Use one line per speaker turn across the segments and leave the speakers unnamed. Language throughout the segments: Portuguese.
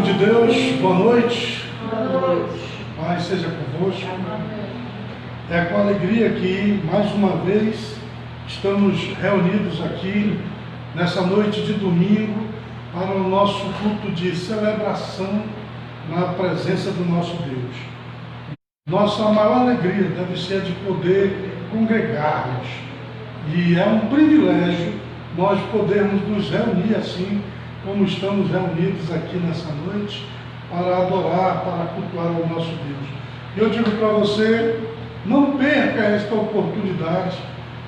de Deus, boa noite.
Boa noite.
Paz seja convosco.
Amém.
É com alegria que, mais uma vez, estamos reunidos aqui, nessa noite de domingo, para o nosso culto de celebração na presença do nosso Deus. Nossa maior alegria deve ser de poder congregarmos. E é um privilégio nós podermos nos reunir assim, como estamos reunidos aqui nessa noite, para adorar, para cultuar ao nosso Deus. Eu digo para você, não perca esta oportunidade,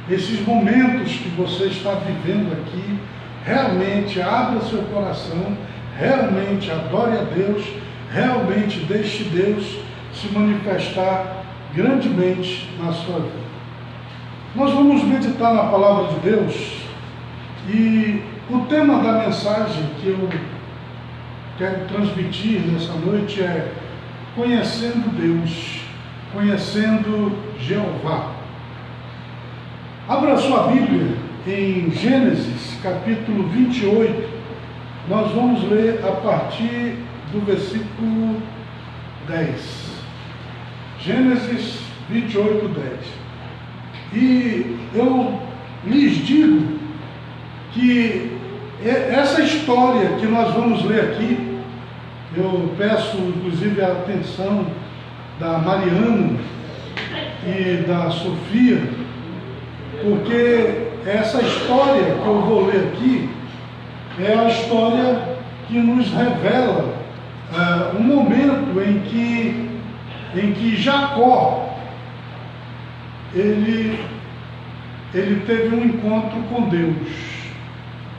esses momentos que você está vivendo aqui, realmente abra seu coração, realmente adore a Deus, realmente deixe Deus se manifestar grandemente na sua vida. Nós vamos meditar na palavra de Deus e o tema da mensagem que eu quero transmitir nessa noite é Conhecendo Deus, Conhecendo Jeová. Abra sua Bíblia em Gênesis, capítulo 28. Nós vamos ler a partir do versículo 10. Gênesis 28, 10. E eu lhes digo que essa história que nós vamos ler aqui, eu peço inclusive a atenção da Mariana e da Sofia, porque essa história que eu vou ler aqui é a história que nos revela um momento em que Jacó ele teve um encontro com Deus,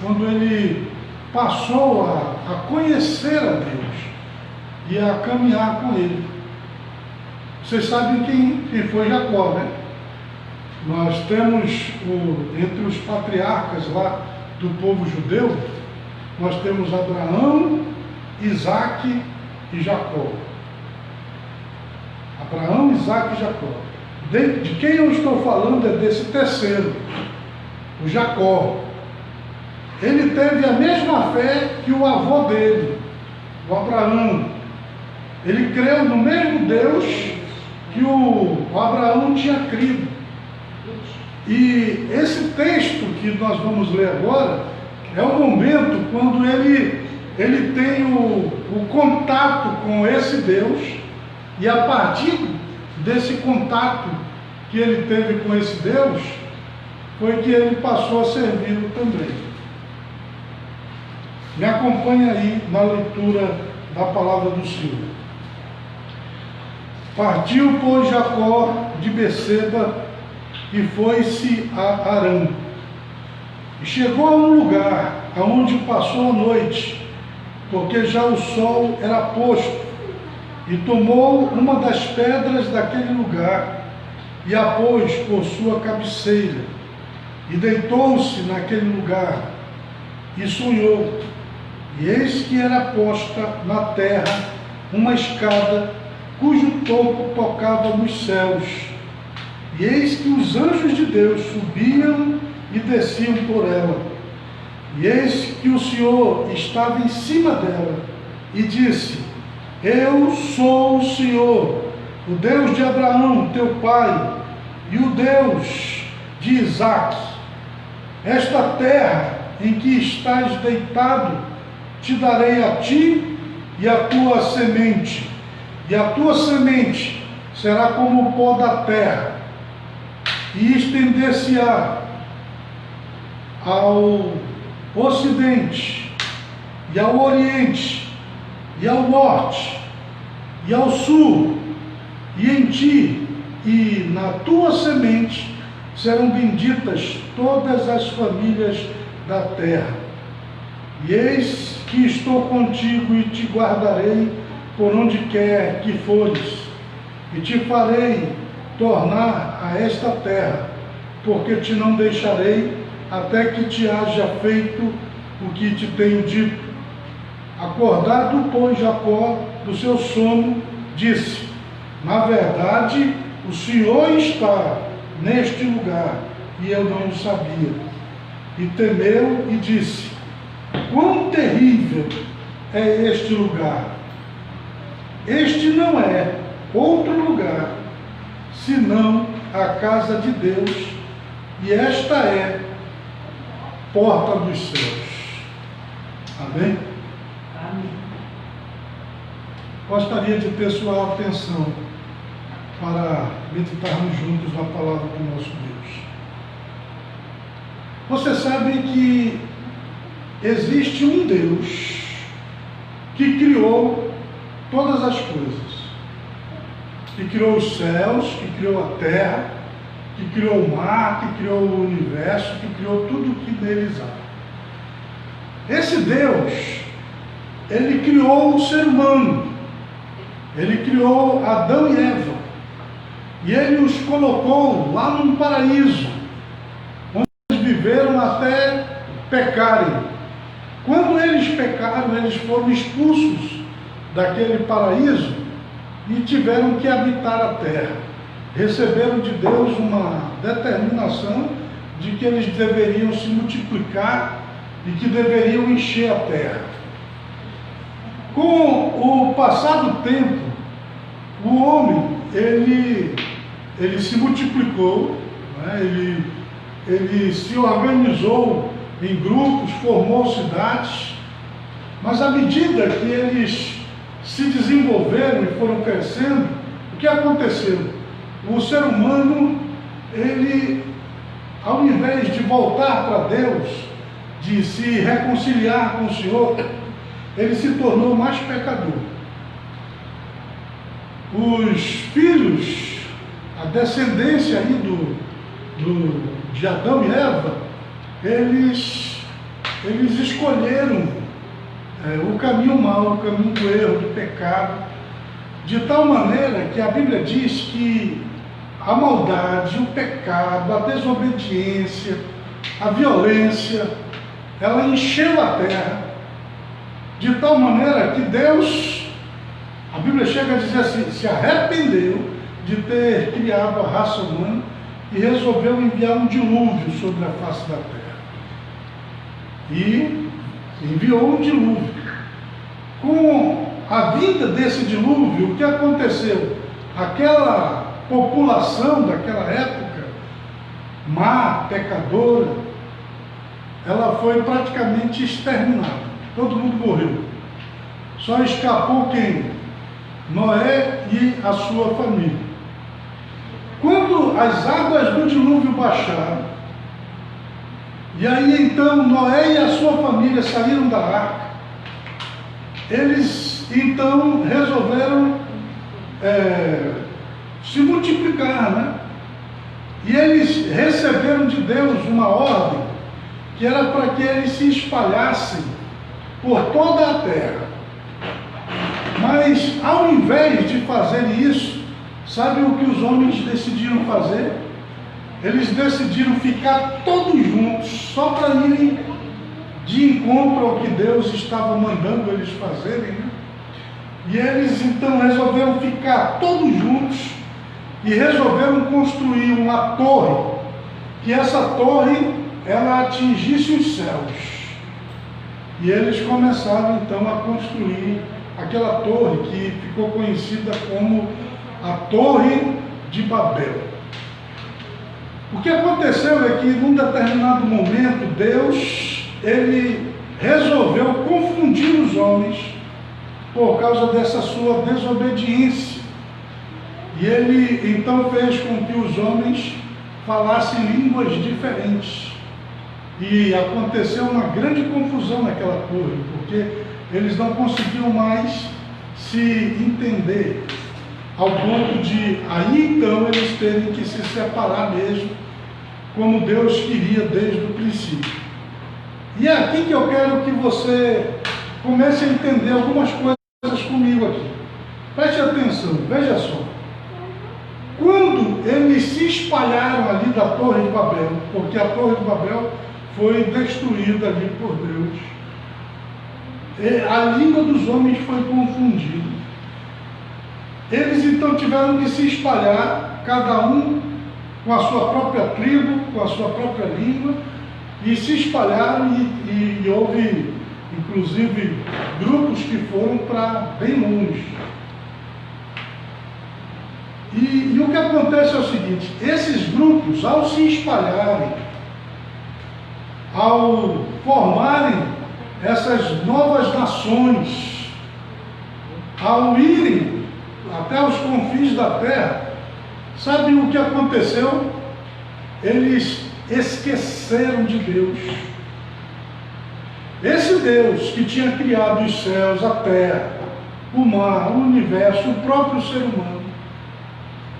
quando ele passou a conhecer a Deus e a caminhar com Ele. Vocês sabem quem foi Jacó, né? Nós temos, entre os patriarcas lá do povo judeu, nós temos Abraão, Isaque e Jacó. Abraão, Isaque e Jacó. De quem eu estou falando é desse terceiro, o Jacó. Ele teve a mesma fé que o avô dele, o Abraão. Ele creu no mesmo Deus que o Abraão tinha crido. E esse texto que nós vamos ler agora é o momento quando ele tem o contato com esse Deus, e a partir desse contato que ele teve com esse Deus, foi que ele passou a servi-lo também. Me acompanha aí na leitura da palavra do Senhor. Partiu, pois, Jacó de Beceba e foi-se a Harã. E chegou a um lugar aonde passou a noite, porque já o sol era posto, e tomou uma das pedras daquele lugar e a pôs por sua cabeceira, e deitou-se naquele lugar e sonhou. E eis que era posta na terra uma escada, cujo topo tocava nos céus. E eis que os anjos de Deus subiam e desciam por ela. E eis que o Senhor estava em cima dela, e disse: Eu sou o Senhor, o Deus de Abraão, teu pai, e o Deus de Isaque. Esta terra em que estás deitado, te darei a ti e a tua semente, e a tua semente será como o pó da terra, e estender-se-á ao ocidente, e ao oriente, e ao norte, e ao sul, e em ti e na tua semente serão benditas todas as famílias da terra. E eis que estou contigo e te guardarei por onde quer que fores, e te farei tornar a esta terra, porque te não deixarei até que te haja feito o que te tenho dito. Acordado, pois, Jacó do seu sono, disse: Na verdade, o Senhor está neste lugar, e eu não o sabia. E temeu e disse: Quão terrível é este lugar! Este não é outro lugar senão a casa de Deus, e esta é porta dos céus. Amém?
Amém.
Gostaria de ter sua atenção para meditarmos juntos na palavra do nosso Deus. Você sabe que existe um Deus que criou todas as coisas, que criou os céus, que criou a terra, que criou o mar, que criou o universo, que criou tudo o que neles há. Esse Deus, ele criou o ser humano, ele criou Adão e Eva, e ele os colocou lá num paraíso, onde eles viveram até pecarem. Quando eles pecaram, eles foram expulsos daquele paraíso e tiveram que habitar a terra. Receberam de Deus uma determinação de que eles deveriam se multiplicar e que deveriam encher a terra. Com o passar do tempo, o homem, ele se multiplicou, né? ele se organizou em grupos, formou cidades, mas à medida que eles se desenvolveram e foram crescendo, o que aconteceu? O ser humano, ele, ao invés de voltar para Deus, de se reconciliar com o Senhor, ele se tornou mais pecador. Os filhos, a descendência aí de Adão e Eva, eles escolheram o caminho mau, o caminho do erro, do pecado, de tal maneira que a Bíblia diz que a maldade, o pecado, a desobediência, a violência, ela encheu a terra, de tal maneira que Deus, a Bíblia chega a dizer assim, se arrependeu de ter criado a raça humana e resolveu enviar um dilúvio sobre a face da terra. E enviou um dilúvio. Com a vinda desse dilúvio, o que aconteceu? Aquela população daquela época, má, pecadora, ela foi praticamente exterminada. Todo mundo morreu. Só escapou quem? Noé e a sua família. Quando as águas do dilúvio baixaram, e aí então Noé e a sua família saíram da arca, eles então resolveram se multiplicar, né? E eles receberam de Deus uma ordem que era para que eles se espalhassem por toda a terra. Mas ao invés de fazer isso, sabe o que os homens decidiram fazer? Eles decidiram ficar todos juntos, só para irem de encontro ao que Deus estava mandando eles fazerem, né? E eles então resolveram ficar todos juntos e resolveram construir uma torre, que essa torre ela atingisse os céus. E eles começaram então a construir aquela torre que ficou conhecida como a Torre de Babel. O que aconteceu é que num determinado momento Deus, ele resolveu confundir os homens por causa dessa sua desobediência. E ele então fez com que os homens falassem línguas diferentes. E aconteceu uma grande confusão naquela torre, porque eles não conseguiam mais se entender, ao ponto de aí então eles terem que se separar mesmo, como Deus queria desde o princípio. E é aqui que eu quero que você comece a entender algumas coisas comigo aqui. Preste atenção, veja só. Quando eles se espalharam ali da Torre de Babel, porque a Torre de Babel foi destruída ali por Deus, a língua dos homens foi confundida. Eles então tiveram que se espalhar, cada um com a sua própria tribo, com a sua própria língua, e se espalharam e houve, inclusive, grupos que foram para bem longe. E o que acontece é o seguinte: esses grupos, ao se espalharem, ao formarem essas novas nações, ao irem até os confins da terra, sabe o que aconteceu? Eles esqueceram de Deus. Esse Deus que tinha criado os céus, a terra, o mar, o universo, o próprio ser humano,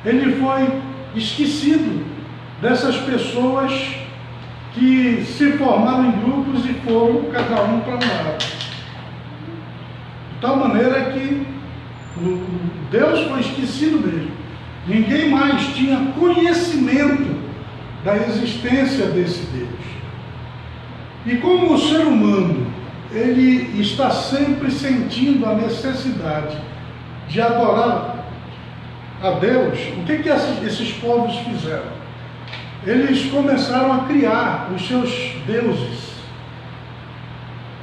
ele foi esquecido dessas pessoas que se formaram em grupos e foram cada um para um lado. De tal maneira que Deus foi esquecido mesmo. Ninguém mais tinha conhecimento da existência desse Deus. E como o ser humano, ele está sempre sentindo a necessidade de adorar a Deus, o que esses povos fizeram? Eles começaram a criar os seus deuses.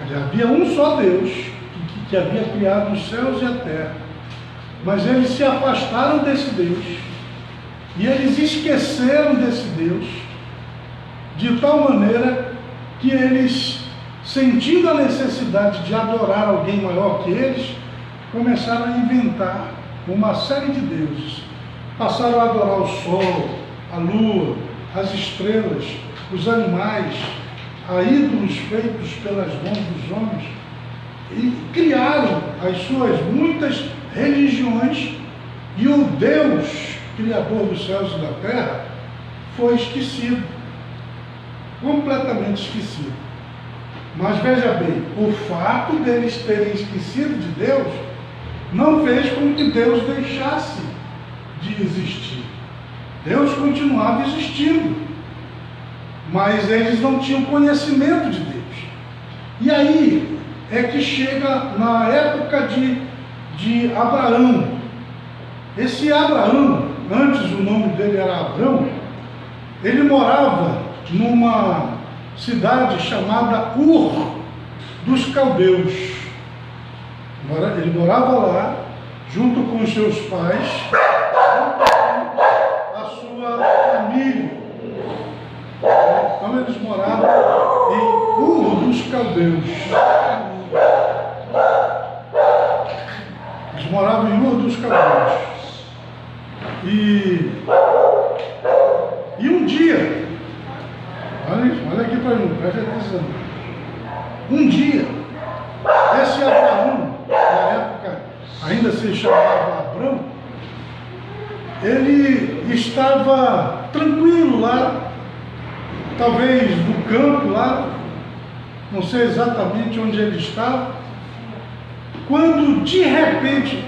Havia um só Deus que havia criado os céus e a terra, mas eles se afastaram desse Deus e eles esqueceram desse Deus, de tal maneira que eles, sentindo a necessidade de adorar alguém maior que eles, começaram a inventar uma série de deuses. Passaram a adorar o sol, a lua, as estrelas, os animais, a ídolos feitos pelas mãos dos homens, e criaram as suas muitas religiões, e o Deus, Criador dos céus e da terra, foi esquecido, completamente esquecido. Mas veja bem, o fato deles terem esquecido de Deus não fez com que Deus deixasse de existir. Deus continuava existindo, mas eles não tinham conhecimento de Deus. E aí é que chega na época de Abraão. Esse Abraão, antes o nome dele era Abrão, ele morava numa cidade chamada Ur dos Caldeus. Ele morava lá, junto com os seus pais, a sua família. Então eles moravam em Ur dos Caldeus. Eles moravam em Ur dos Caldeus. E um dia, olha aqui para mim, presta atenção. Um dia, esse Abraão, na época ainda se chamava Abrão, ele estava tranquilo lá, talvez no campo lá, não sei exatamente onde ele estava, quando de repente,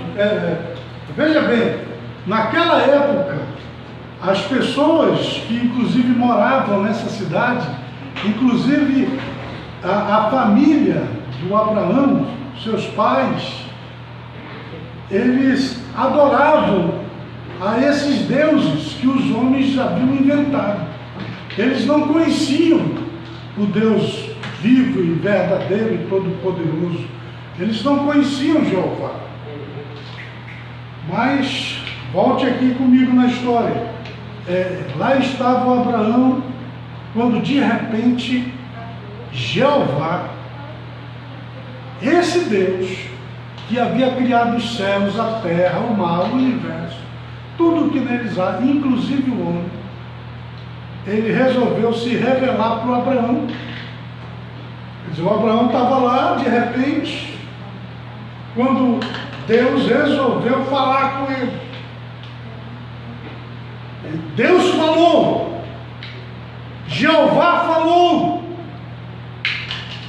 veja bem, naquela época, as pessoas que inclusive moravam nessa cidade, inclusive a família do Abraão, seus pais, eles adoravam a esses deuses que os homens haviam inventado. Eles não conheciam o Deus vivo e verdadeiro e todo-poderoso. Eles não conheciam Jeová. Mas, volte aqui comigo na história. Lá estava o Abraão, quando de repente, Jeová, esse Deus que havia criado os céus, a terra, o mar, o universo, tudo o que neles há, inclusive o homem, ele resolveu se revelar para o Abraão. Quer dizer, o Abraão estava lá, de repente, quando Deus resolveu falar com ele. Deus falou, Jeová falou,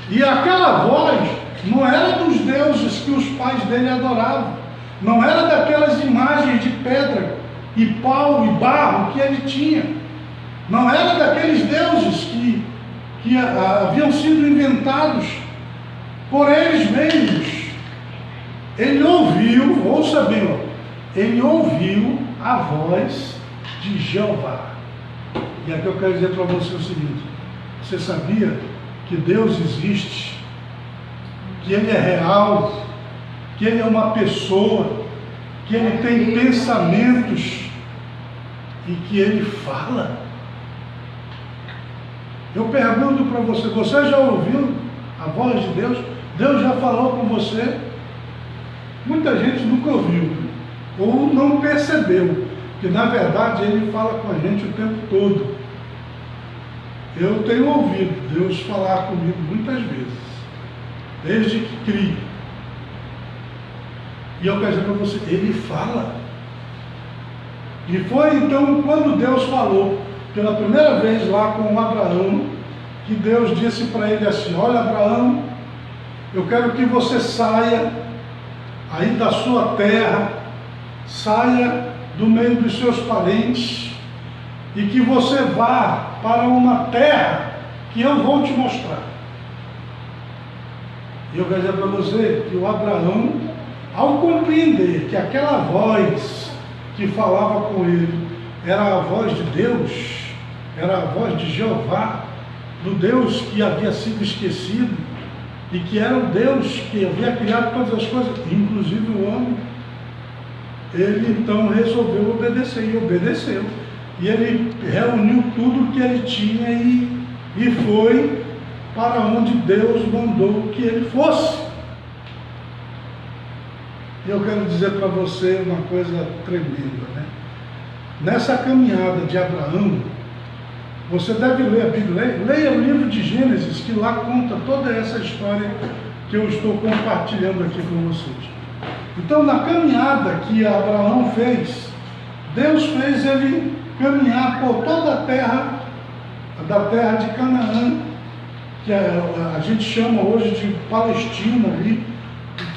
e aquela voz não era dos deuses que os pais dele adoravam, não era daquelas imagens de pedra e pau e barro que ele tinha, não era daqueles deuses que haviam sido inventados por eles mesmos. Ele ouviu, ouça bem, ele ouviu a voz de Jeová. E aqui eu quero dizer para você o seguinte: você sabia que Deus existe, que Ele é real, que Ele é uma pessoa, que Ele tem pensamentos e que ele fala. Eu pergunto para você, você já ouviu a voz de Deus? Deus já falou com você? Muita gente nunca ouviu, ou não percebeu, que na verdade ele fala com a gente o tempo todo. Eu tenho ouvido Deus falar comigo muitas vezes, desde que crio. E eu quero dizer para você, ele fala. E foi então quando Deus falou pela primeira vez lá com Abraão, que Deus disse para ele assim: olha, Abraão, eu quero que você saia aí da sua terra, saia do meio dos seus parentes, e que você vá para uma terra que eu vou te mostrar. E eu quero dizer para você que o Abraão, ao compreender que aquela voz que falava com ele era a voz de Deus, era a voz de Jeová, do Deus que havia sido esquecido, e que era o Deus que havia criado todas as coisas, inclusive o homem, ele então resolveu obedecer, e obedeceu. E ele reuniu tudo o que ele tinha e foi para onde Deus mandou que ele fosse. E eu quero dizer para você uma coisa tremenda, né? Nessa caminhada de Abraão, você deve ler a Bíblia, leia o livro de Gênesis, que lá conta toda essa história que eu estou compartilhando aqui com vocês. Então, na caminhada que Abraão fez, Deus fez ele caminhar por toda a terra, da terra de Canaã, que a gente chama hoje de Palestina ali,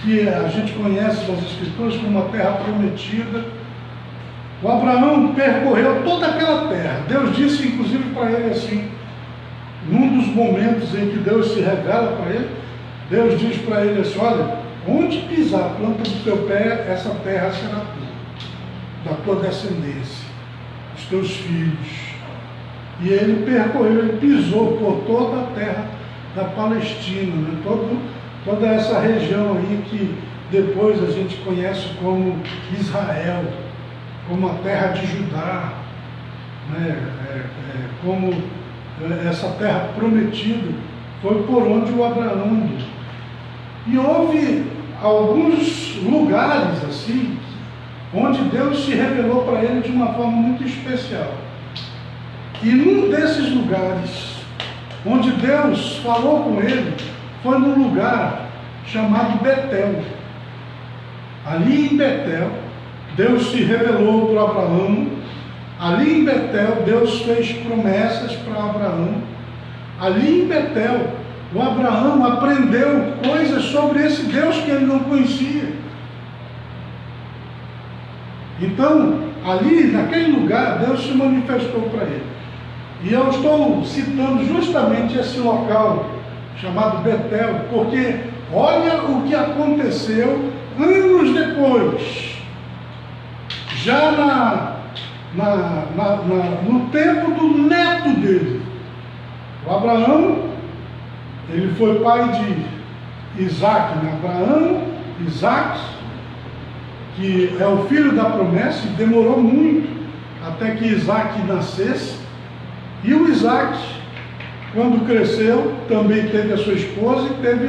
que a gente conhece nas Escrituras como uma terra prometida. O Abraão percorreu toda aquela terra. Deus disse inclusive para ele assim, num dos momentos em que Deus se revela para ele, Deus diz para ele assim: olha, onde pisar a planta do teu pé, essa terra será tua, da tua descendência, dos teus filhos. E ele percorreu, ele pisou por toda a terra da Palestina, né? Toda essa região aí que depois a gente conhece como Israel, como a terra de Judá, né? Como essa terra prometida, foi por onde o Abraão andou. E houve alguns lugares assim, onde Deus se revelou para ele de uma forma muito especial. E num desses lugares, onde Deus falou com ele, foi num lugar chamado Betel. Ali em Betel, Deus se revelou para Abraão. Ali em Betel, Deus fez promessas para Abraão. Ali em Betel, o Abraão aprendeu coisas sobre esse Deus que ele não conhecia. Então, ali, naquele lugar, Deus se manifestou para ele. E eu estou citando justamente esse local, chamado Betel, porque olha o que aconteceu anos depois, já no tempo do neto dele. O Abraão, ele foi pai de Isaac, né? Abraão, Isaac, que é o filho da promessa, e demorou muito até que Isaac nascesse. E o Isaac, quando cresceu, também teve a sua esposa e teve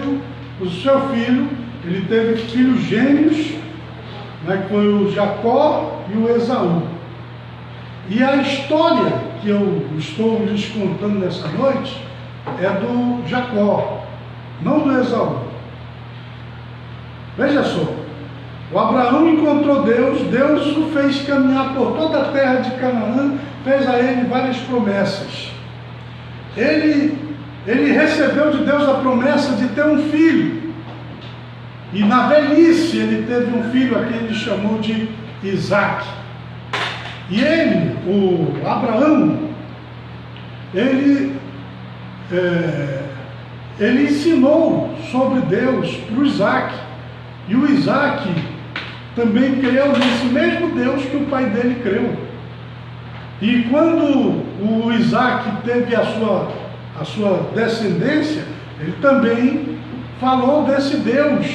o seu filho. Ele teve filhos gêmeos, né, que foi o Jacó e o Esaú. E a história que eu estou lhes contando nessa noite é do Jacó, não do Esaú. Veja só, o Abraão encontrou Deus, Deus o fez caminhar por toda a terra de Canaã, fez a ele várias promessas. Ele recebeu de Deus a promessa de ter um filho. E na velhice ele teve um filho, a quem ele chamou de Isaac. E ele, o Abraão, ele ensinou sobre Deus para o Isaac. E o Isaac também creu nesse mesmo Deus que o pai dele creu. E quando o Isaac teve a sua descendência, ele também falou desse Deus,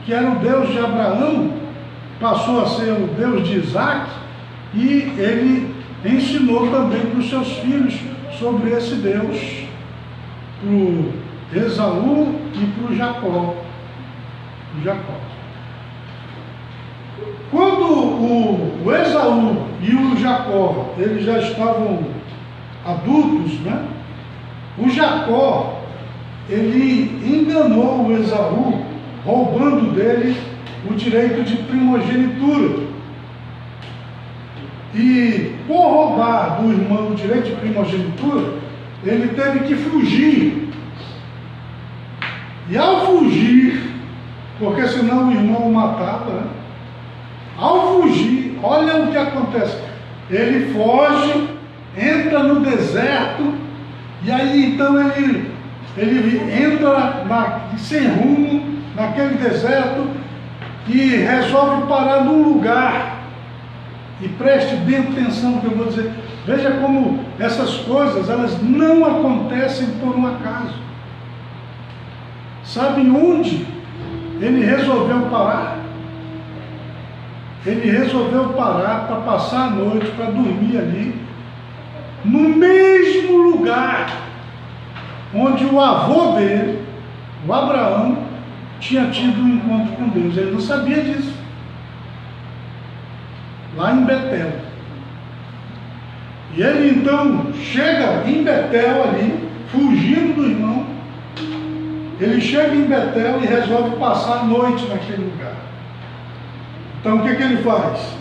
que era o Deus de Abraão, passou a ser o Deus de Isaac, e ele ensinou também para os seus filhos sobre esse Deus, para o Esaú e para o Jacó. Quando o Esaú e o Jacó, eles já estavam adultos, né? O Jacó, ele enganou o Esaú, roubando dele o direito de primogenitura. E por roubar do irmão o direito de primogenitura, ele teve que fugir. E ao fugir, porque senão o irmão o matava, né? Ao fugir, olha o que acontece. Ele foge, entra no deserto, e aí então ele entra sem rumo, naquele deserto, e resolve parar num lugar. E preste bem atenção no que eu vou dizer. Veja como essas coisas, elas não acontecem por um acaso. Sabem onde ele resolveu parar? Ele resolveu parar para passar a noite, para dormir ali, no mesmo lugar onde o avô dele, o Abraão, tinha tido um encontro com Deus. Ele não sabia disso. Lá em Betel. E ele então chega em Betel ali, fugindo do irmão. Ele chega em Betel e resolve passar a noite naquele lugar. Então o que ele faz?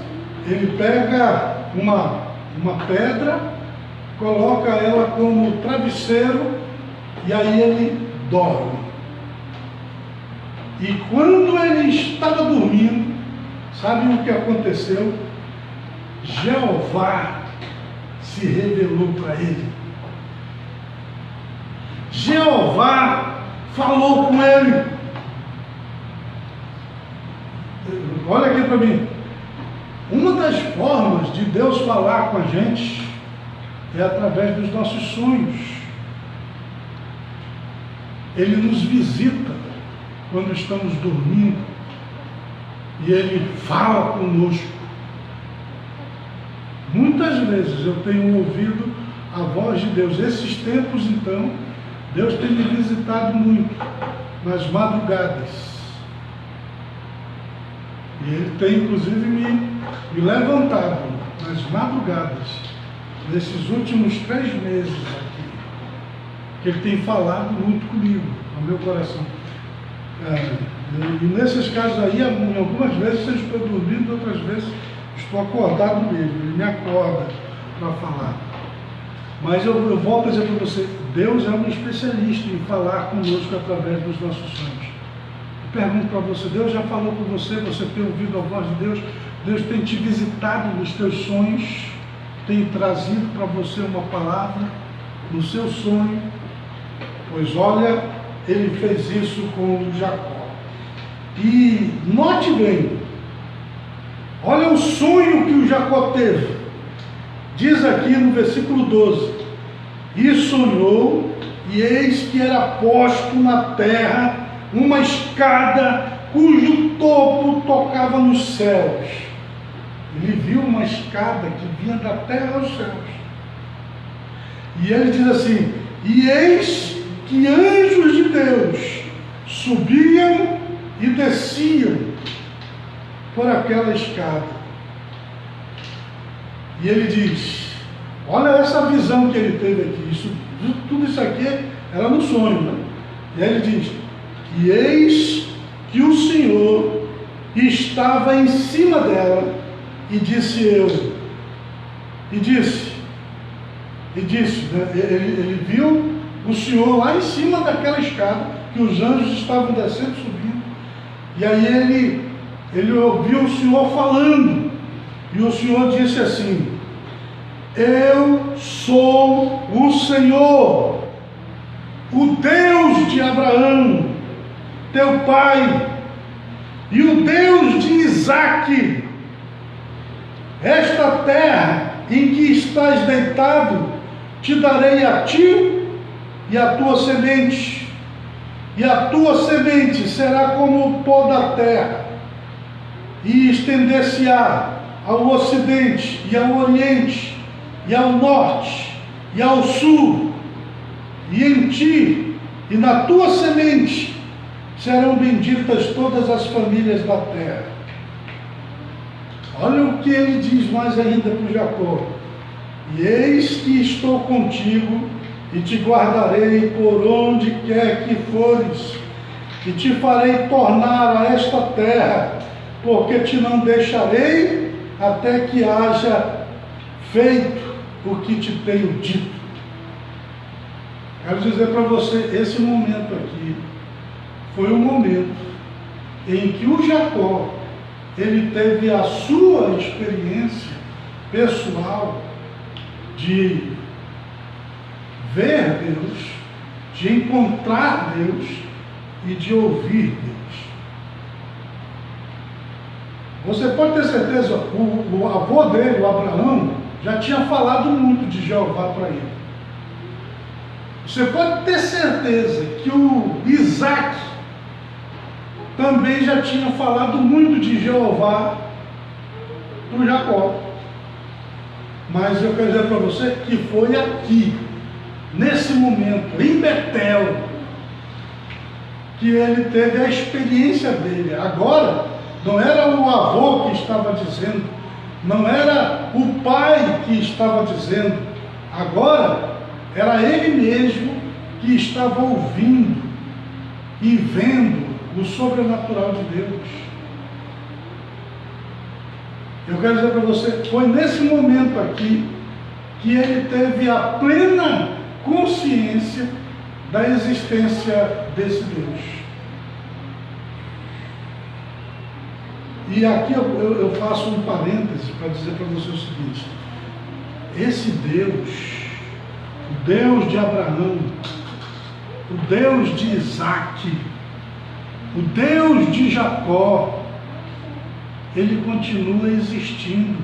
Ele pega uma pedra, coloca ela como travesseiro e aí ele dorme. E quando ele estava dormindo, sabe o que aconteceu? Jeová se revelou para ele. Jeová falou com ele. Olha aqui para mim. Uma das formas de Deus falar com a gente é através dos nossos sonhos. Ele nos visita quando estamos dormindo e Ele fala conosco. Muitas vezes eu tenho ouvido a voz de Deus. Esses tempos, então, Deus tem me visitado muito, nas madrugadas. E Ele tem, inclusive, me levantado nas madrugadas, nesses últimos 3 meses aqui, que Ele tem falado muito comigo, no meu coração. E nesses casos aí, em algumas vezes eu estou dormindo, outras vezes estou acordado mesmo. Ele me acorda para falar. Mas eu volto a dizer para você, Deus é um especialista em falar conosco através dos nossos sonhos. Eu pergunto para você, Deus já falou com você, você tem ouvido a voz de Deus? Deus tem te visitado nos teus sonhos, tem trazido para você uma palavra no seu sonho? Pois olha, Ele fez isso com Jacó. E note bem, olha o sonho que o Jacó teve. Diz aqui no versículo 12: e sonhou, e eis que era posto na terra uma escada cujo topo tocava nos céus. Ele viu uma escada que vinha da terra aos céus. E ele diz assim: e eis que anjos de Deus subiam e desciam por aquela escada. E ele diz, olha essa visão que ele teve aqui, tudo isso aqui era no sonho, né? E aí ele diz, e eis que o Senhor estava em cima dela, e disse, né? Ele viu o Senhor lá em cima daquela escada, que os anjos estavam descendo e subindo, e aí ele ouviu o Senhor falando, e o Senhor disse assim: eu sou o Senhor, o Deus de Abraão, teu pai, e o Deus de Isaque. Esta terra em que estás deitado, te darei a ti e a tua semente, e a tua semente será como o pó da terra, e estender-se-á ao ocidente e ao oriente, e ao norte, e ao sul, e em ti e na tua semente serão benditas todas as famílias da terra. Olha o que ele diz mais ainda para Jacó: e eis que estou contigo, e te guardarei por onde quer que fores, e te farei tornar a esta terra, porque te não deixarei até que haja feito o que te tenho dito. Quero dizer para você, esse momento aqui foi um momento em que o Jacó, ele teve a sua experiência pessoal de ver Deus, de encontrar Deus e de ouvir Deus. Você pode ter certeza, o avô dele, o Abraão, já tinha falado muito de Jeová para ele. Você pode ter certeza que o Isaac também já tinha falado muito de Jeová para o Jacó. Mas eu quero dizer para você que foi aqui, nesse momento, em Betel, que ele teve a experiência dele. Agora, não era o avô que estava dizendo, não era o pai que estava dizendo, agora era ele mesmo que estava ouvindo e vendo o sobrenatural de Deus. Eu quero dizer para você, foi nesse momento aqui que ele teve a plena consciência da existência desse Deus. E aqui eu faço um parêntese para dizer para você o seguinte: esse Deus, o Deus de Abraão, o Deus de Isaac, o Deus de Jacó, ele continua existindo,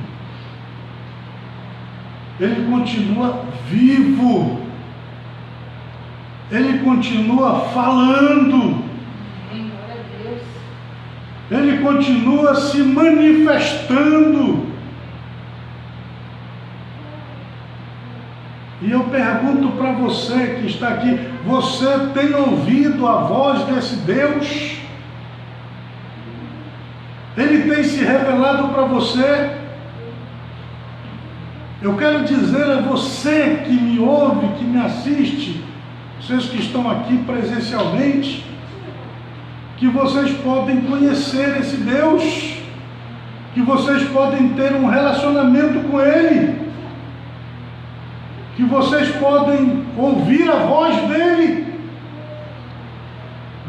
ele continua vivo, ele continua falando, ele continua se manifestando. E eu pergunto para você que está aqui: você tem ouvido a voz desse Deus? Ele tem se revelado para você? Eu quero dizer a você que me ouve, que me assiste, vocês que estão aqui presencialmente, que vocês podem conhecer esse Deus, que vocês podem ter um relacionamento com Ele, que vocês podem ouvir a voz dEle.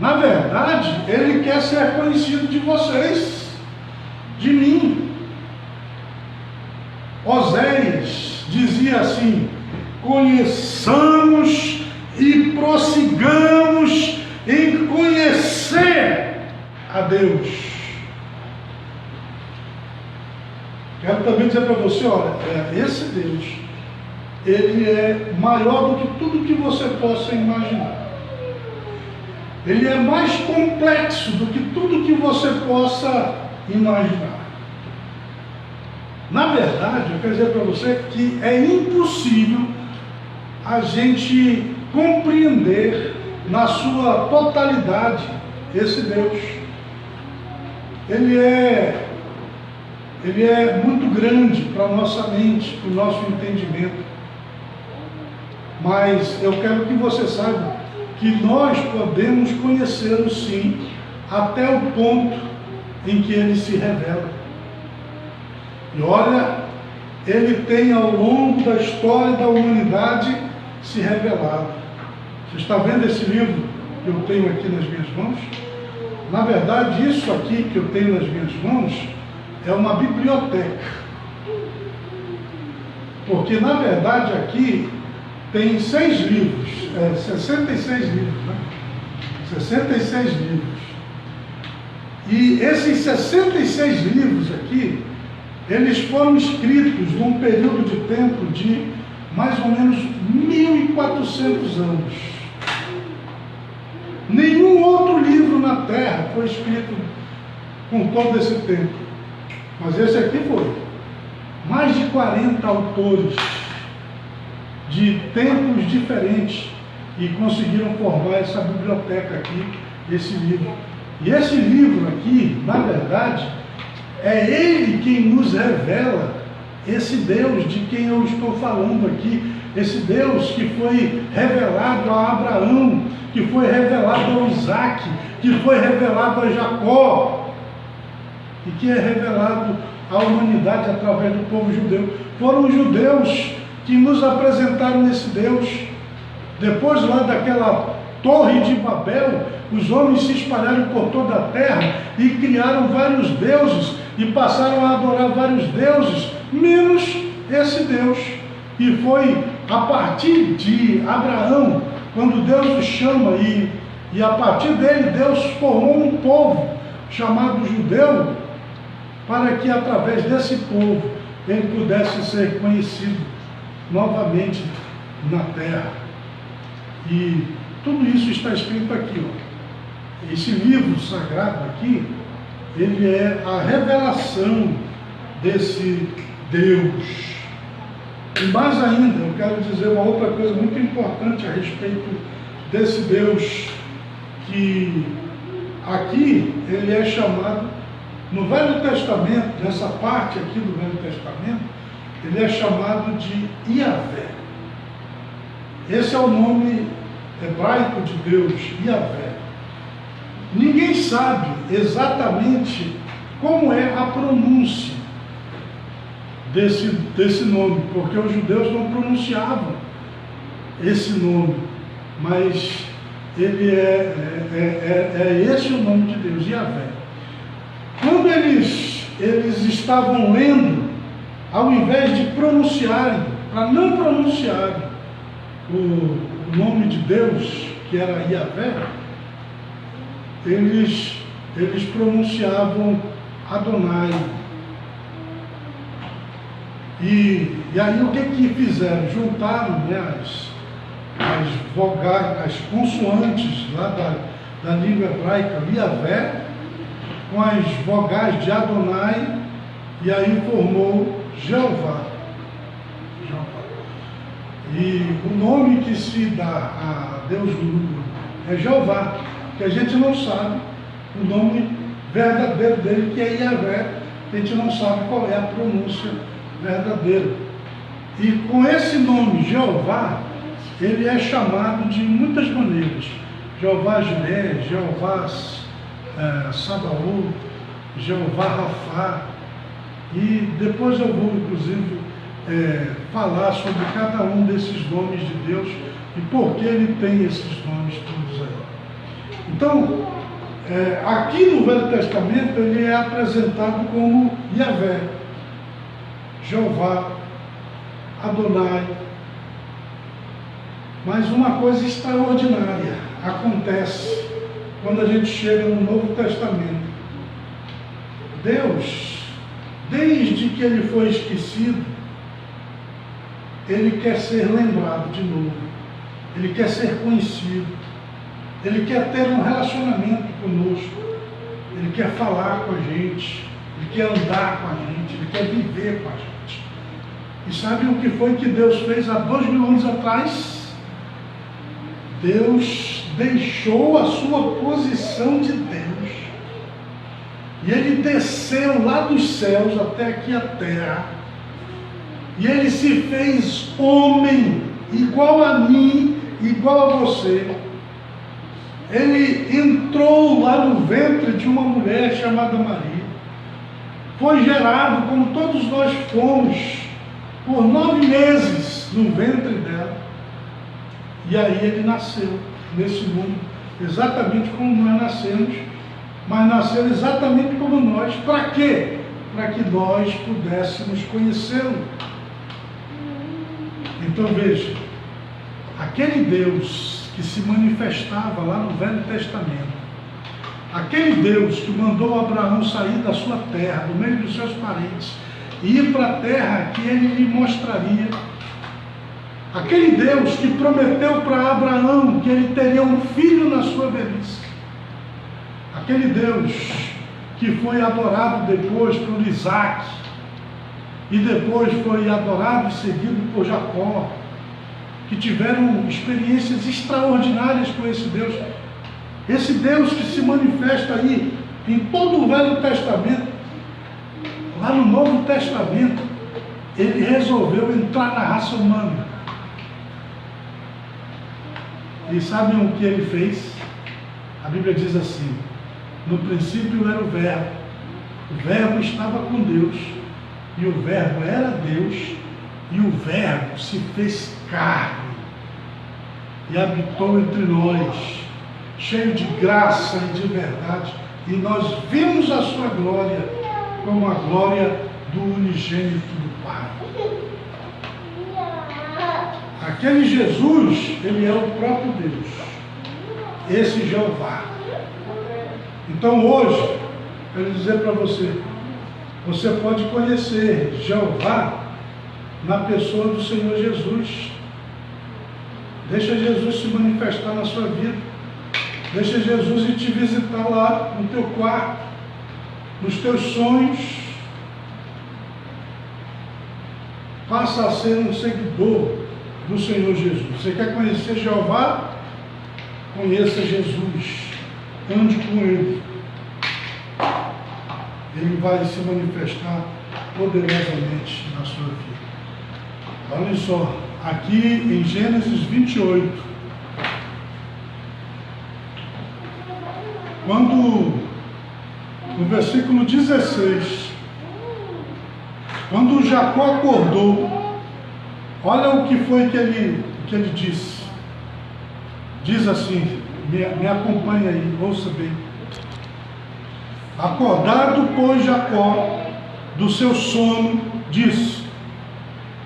Na verdade, Ele quer ser conhecido de vocês, de mim. Oséias dizia assim: conheçamos e prossigamos em conhecer a Deus. Quero também dizer para você, olha, esse Deus, ele é maior do que tudo que você possa imaginar. Ele é mais complexo do que tudo que você possa imaginar. Na verdade, eu quero dizer para você que é impossível a gente compreender na sua totalidade esse Deus. Ele é muito grande para a nossa mente, para o nosso entendimento. Mas eu quero que você saiba que nós podemos conhecê-lo sim, até o ponto em que ele se revela. E olha, ele tem ao longo da história da humanidade se revelado. Você está vendo esse livro que eu tenho aqui nas minhas mãos? Na verdade, isso aqui que eu tenho nas minhas mãos é uma biblioteca. Porque, na verdade, aqui tem 66 livros, né? 66 livros. E esses 66 livros aqui, eles foram escritos num período de tempo de mais ou menos 1400 anos. Nenhum outro livro na Terra foi escrito com todo esse tempo. Mas esse aqui foi. Mais de 40 autores de tempos diferentes e conseguiram formar essa biblioteca aqui, esse livro. E esse livro aqui, na verdade, é ele quem nos revela esse Deus de quem eu estou falando aqui, esse Deus que foi revelado a Abraão, que foi revelado a Isaac, que foi revelado a Jacó, e que é revelado à humanidade através do povo judeu. Foram os judeus que nos apresentaram esse Deus. Depois lá daquela Torre de Babel, os homens se espalharam por toda a terra e criaram vários deuses e passaram a adorar vários deuses, menos esse Deus. E foi a partir de Abraão, quando Deus o chama e a partir dele Deus formou um povo chamado judeu, para que através desse povo ele pudesse ser conhecido novamente na terra. E tudo isso está escrito aqui, ó. Esse livro sagrado aqui, ele é a revelação desse Deus. E mais ainda, eu quero dizer uma outra coisa muito importante a respeito desse Deus, que aqui ele é chamado, no Velho Testamento, nessa parte aqui do Velho Testamento, ele é chamado de Iavé. Esse é o nome hebraico de Deus, Iavé. Ninguém sabe exatamente como é a pronúncia desse nome, porque os judeus não pronunciavam esse nome, mas ele é esse o nome de Deus, Iavé. Quando eles estavam lendo, ao invés de pronunciarem, para não pronunciarem o nome de Deus, que era Iavé, eles pronunciavam Adonai. E aí o que fizeram? Juntaram, né, as vogais, as consoantes lá da língua hebraica, Iavé, com as vogais de Adonai, e aí formou Jeová. E o nome que se dá a Deus é Jeová, que a gente não sabe o nome verdadeiro dele, que é Iavé, a gente não sabe qual é a pronúncia verdadeira. E com esse nome Jeová, ele é chamado de muitas maneiras: Jeová Jiré, Jeová Sabaoth, Jeová Rafá. E depois eu vou inclusive falar sobre cada um desses nomes de Deus e por que ele tem esses nomes todos aí. Então, aqui no Velho Testamento ele é apresentado como Iavé, Jeová, Adonai. Mas uma coisa extraordinária acontece quando a gente chega no Novo Testamento. Deus, desde que ele foi esquecido, ele quer ser lembrado de novo, ele quer ser conhecido, ele quer ter um relacionamento conosco, ele quer falar com a gente, ele quer andar com a gente, ele quer viver com a gente. E sabe o que foi que Deus fez há 2000 anos atrás? Deus deixou a sua posição de Deus e ele desceu lá dos céus até aqui a terra. E ele se fez homem, igual a mim, igual a você. Ele entrou lá no ventre de uma mulher chamada Maria. Foi gerado, como todos nós fomos, por 9 meses no ventre dela. E aí ele nasceu nesse mundo, exatamente como nós nascemos, mas nasceu exatamente como nós. Para quê? Para que nós pudéssemos conhecê-lo. Então veja, aquele Deus que se manifestava lá no Velho Testamento, aquele Deus que mandou Abraão sair da sua terra, do meio dos seus parentes, e ir para a terra que ele lhe mostraria, aquele Deus que prometeu para Abraão que ele teria um filho na sua velhice, aquele Deus que foi adorado depois por Isaac, e depois foi adorado e seguido por Jacó, que tiveram experiências extraordinárias com esse Deus. Esse Deus que se manifesta aí em todo o Velho Testamento, lá no Novo Testamento, ele resolveu entrar na raça humana. E sabem o que ele fez? A Bíblia diz assim: no princípio era o Verbo estava com Deus, e o Verbo era Deus, e o Verbo se fez carne e habitou entre nós, cheio de graça e de verdade, e nós vimos a sua glória como a glória do unigênito do Pai. Aquele Jesus, ele é o próprio Deus, esse Jeová. Então hoje, quero dizer para você, você pode conhecer Jeová na pessoa do Senhor Jesus. Deixa Jesus se manifestar na sua vida. Deixa Jesus ir te visitar lá no teu quarto, nos teus sonhos. Passa a ser um seguidor do Senhor Jesus. Você quer conhecer Jeová? Conheça Jesus. Ande com Ele. Ele vai se manifestar poderosamente na sua vida. Olha só, aqui em Gênesis 28, quando, no versículo 16, quando Jacó acordou, olha o que foi que ele disse. Diz assim, me acompanha aí, ouça bem. Acordado, pois, Jacó do seu sono, disse: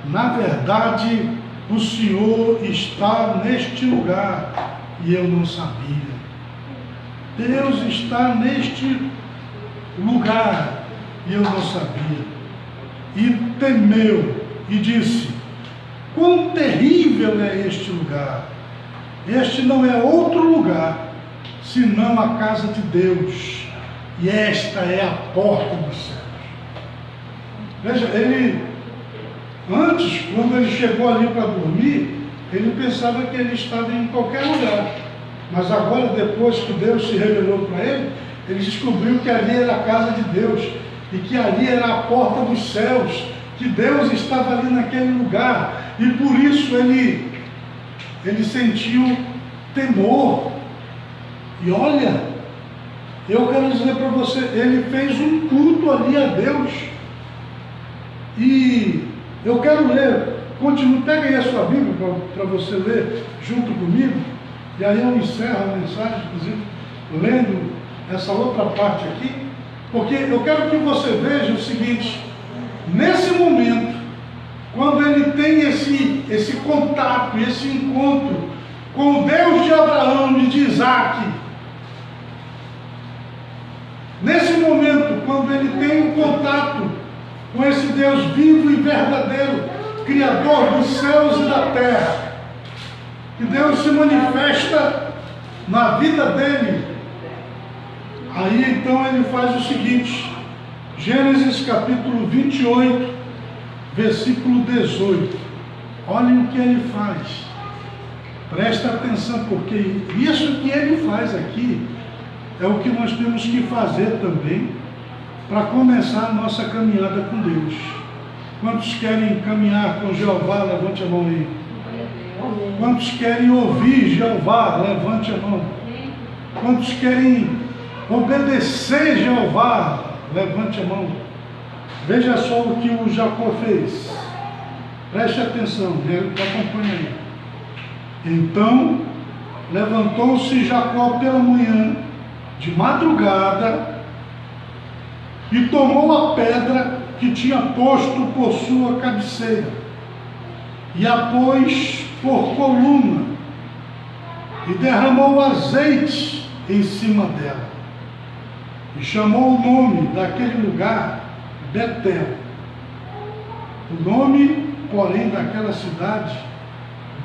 na verdade, o Senhor está neste lugar e eu não sabia. Deus está neste lugar e eu não sabia. E temeu e disse: quão terrível é este lugar! Este não é outro lugar senão a casa de Deus, e esta é a porta dos céus. Veja, ele, antes, quando ele chegou ali para dormir, ele pensava que ele estava em qualquer lugar. Mas agora, depois que Deus se revelou para ele, ele descobriu que ali era a casa de Deus, e que ali era a porta dos céus, que Deus estava ali naquele lugar, e por isso ele sentiu temor. E olha, eu quero dizer para você, ele fez um culto ali a Deus. E eu quero ler, continue, pega aí a sua Bíblia para você ler junto comigo, e aí eu encerro a mensagem, inclusive, lendo essa outra parte aqui, porque eu quero que você veja o seguinte: nesse momento, quando ele tem esse contato, esse encontro com o Deus de Abraão e de Isaac, nesse momento, quando ele tem um contato com esse Deus vivo e verdadeiro, Criador dos céus e da terra, que Deus se manifesta na vida dele, aí então ele faz o seguinte, Gênesis capítulo 28, versículo 18, olhem o que ele faz, presta atenção, porque isso que ele faz aqui é o que nós temos que fazer também para começar a nossa caminhada com Deus. Quantos querem caminhar com Jeová? Levante a mão aí. Quantos querem ouvir Jeová? Levante a mão. Quantos querem obedecer Jeová? Levante a mão. Veja só o que o Jacó fez. Preste atenção, acompanha aí. Então, levantou-se Jacó pela manhã, de madrugada, e tomou a pedra que tinha posto por sua cabeceira, e a pôs por coluna, e derramou azeite em cima dela, e chamou o nome daquele lugar Betel. O nome, porém, daquela cidade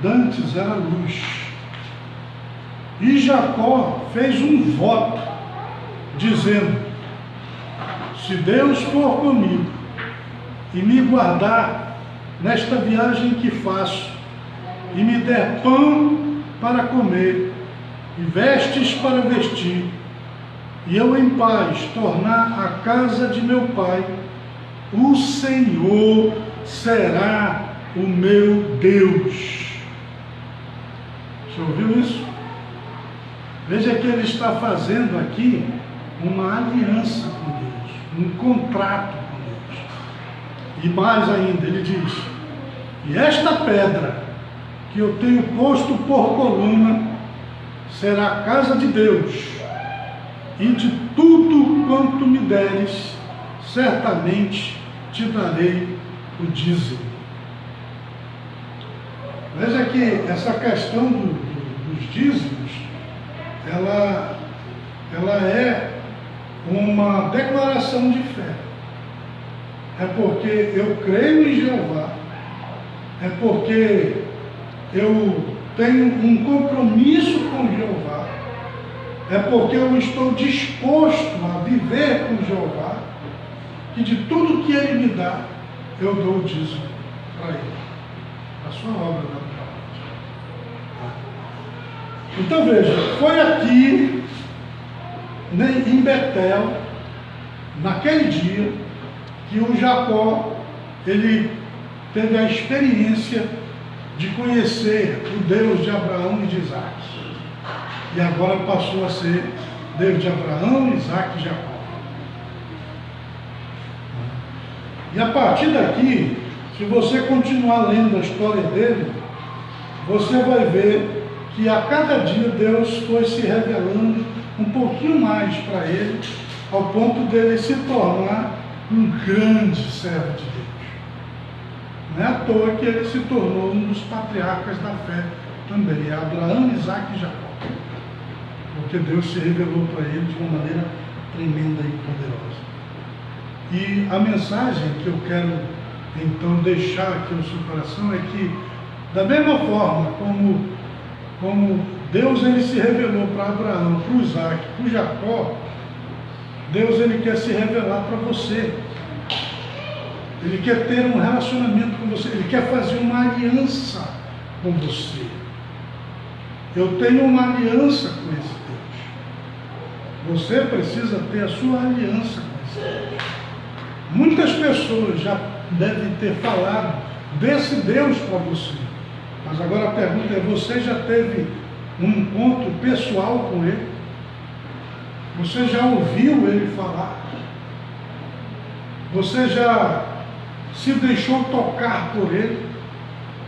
dantes era Luz. E Jacó fez um voto, dizendo: se Deus for comigo e me guardar nesta viagem que faço, e me der pão para comer, e vestes para vestir, e eu em paz tornar a casa de meu pai, o Senhor será o meu Deus. Você ouviu isso? Veja que ele está fazendo aqui uma aliança com Deus, um contrato com Deus. E mais ainda, ele diz: e esta pedra que eu tenho posto por coluna será a casa de Deus, e de tudo quanto me deres, certamente te darei o dízimo. Veja que essa questão dos dízimos, ela é uma declaração de fé. É porque eu creio em Jeová, é porque eu tenho um compromisso com Jeová, é porque eu estou disposto a viver com Jeová, que de tudo que Ele me dá, eu dou o dízimo para Ele, a sua obra da trabalho. Então veja, foi aqui em Betel, naquele dia, que o Jacó, ele teve a experiência de conhecer o Deus de Abraão e de Isaac. E agora passou a ser Deus de Abraão, Isaac e Jacó. E a partir daqui, se você continuar lendo a história dele, você vai ver que a cada dia Deus foi se revelando um pouquinho mais para ele, ao ponto dele se tornar um grande servo de Deus. Não é à toa que ele se tornou um dos patriarcas da fé também, é Abraão, Isaac e Jacó. Porque Deus se revelou para ele de uma maneira tremenda e poderosa. E a mensagem que eu quero então deixar aqui no seu coração é que, da mesma forma como Deus ele se revelou para Abraão, para o Isaac, para o Jacó, Deus ele quer se revelar para você. Ele quer ter um relacionamento com você, ele quer fazer uma aliança com você. Eu tenho uma aliança com esse Deus. Você precisa ter a sua aliança com esse Deus. Muitas pessoas já devem ter falado desse Deus para você. Mas agora a pergunta é: você já teve um encontro pessoal com Ele? Você já ouviu Ele falar? Você já se deixou tocar por Ele?